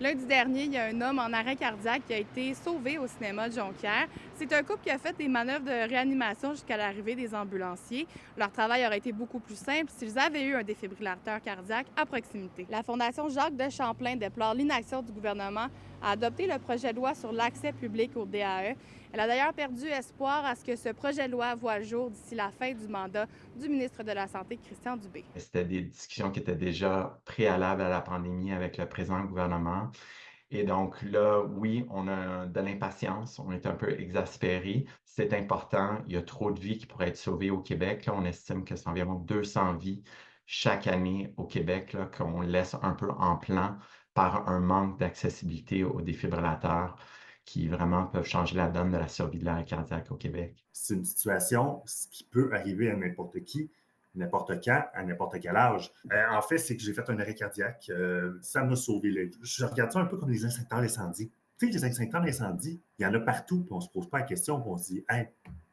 Lundi dernier, il y a un homme en arrêt cardiaque qui a été sauvé au cinéma de Jonquière. C'est un couple qui a fait des manœuvres de réanimation jusqu'à l'arrivée des ambulanciers. Leur travail aurait été beaucoup plus simple s'ils avaient eu un défibrillateur cardiaque à proximité. La Fondation Jacques de Champlain déplore l'inaction du gouvernement à adopter le projet de loi sur l'accès public au DAE. Elle a d'ailleurs perdu espoir à ce que ce projet de loi voie le jour d'ici la fin du mandat du ministre de la Santé, Christian Dubé. C'était des discussions qui étaient déjà préalables à la pandémie avec le présent gouvernement. Et donc là, oui, on a de l'impatience, on est un peu exaspéré. C'est important, il y a trop de vies qui pourraient être sauvées au Québec. Là, on estime que c'est environ 200 vies chaque année au Québec là, qu'on laisse un peu en plan par un manque d'accessibilité aux défibrillateurs qui vraiment peuvent changer la donne de la survie de l'arrêt cardiaque au Québec. C'est une situation qui peut arriver à n'importe qui, n'importe quand, à n'importe quel âge. En fait, c'est que j'ai fait un arrêt cardiaque. Ça m'a sauvé la vie. Je regarde ça un peu comme les extincteurs d'incendie. Tu sais, les extincteurs d'incendie, il y en a partout, puis on ne se pose pas la question, puis on se dit, hey,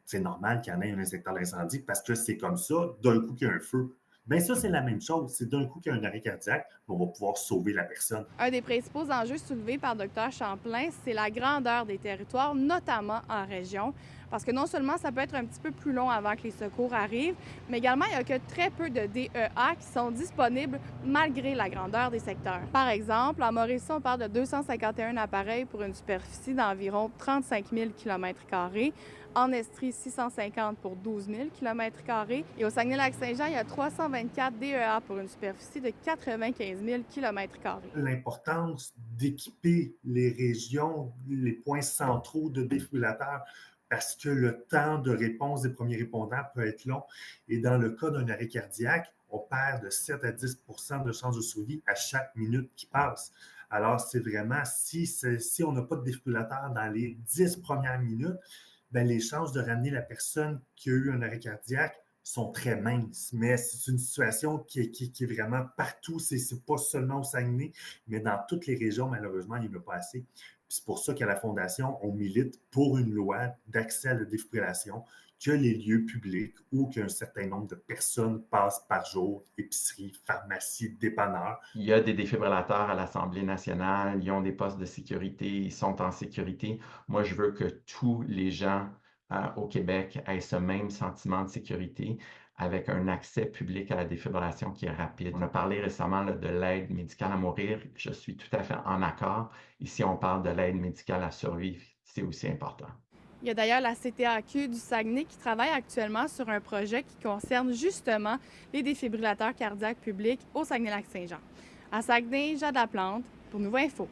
c'est normal qu'il y en ait un extincteur d'incendie parce que c'est comme ça, d'un coup qu'il y a un feu. Bien, ça, c'est la même chose. C'est d'un coup qu'il y a un arrêt cardiaque, on va pouvoir sauver la personne. Un des principaux enjeux soulevés par Dr Champlain, c'est la grandeur des territoires, notamment en région. Parce que non seulement ça peut être un petit peu plus long avant que les secours arrivent, mais également il n'y a que très peu de DEA qui sont disponibles malgré la grandeur des secteurs. Par exemple, en Mauricie, on parle de 251 appareils pour une superficie d'environ 35 000 km². En Estrie, 650 pour 12 000 km². Et au Saguenay-Lac-Saint-Jean, il y a 324 DEA pour une superficie de 95 000 km². L'importance d'équiper les régions, les points centraux de défibrillateurs, parce que le temps de réponse des premiers répondants peut être long. Et dans le cas d'un arrêt cardiaque, on perd de 7 à 10 de chances de survie à chaque minute qui passe. Alors, c'est vraiment, si on n'a pas de défibrillateur dans les 10 premières minutes, ben, les chances de ramener la personne qui a eu un arrêt cardiaque sont très minces. Mais c'est une situation qui est vraiment partout. C'est pas seulement au Saguenay, mais dans toutes les régions, malheureusement, il n'y en a pas assez. C'est pour ça qu'à la Fondation, on milite pour une loi d'accès à la défibrillation, que les lieux publics où qu'un certain nombre de personnes passent par jour, épicerie, pharmacie, dépanneur. Il y a des défibrillateurs à l'Assemblée nationale, ils ont des postes de sécurité, ils sont en sécurité. Moi, je veux que tous les gens au Québec aient ce même sentiment de sécurité avec un accès public à la défibrillation qui est rapide. On a parlé récemment là, de l'aide médicale à mourir. Je suis tout à fait en accord. Ici, on parle de l'aide médicale à survivre. C'est aussi important. Il y a d'ailleurs la CTAQ du Saguenay qui travaille actuellement sur un projet qui concerne justement les défibrillateurs cardiaques publics au Saguenay-Lac-Saint-Jean. À Saguenay, Jade Laplante pour Nouveau Info.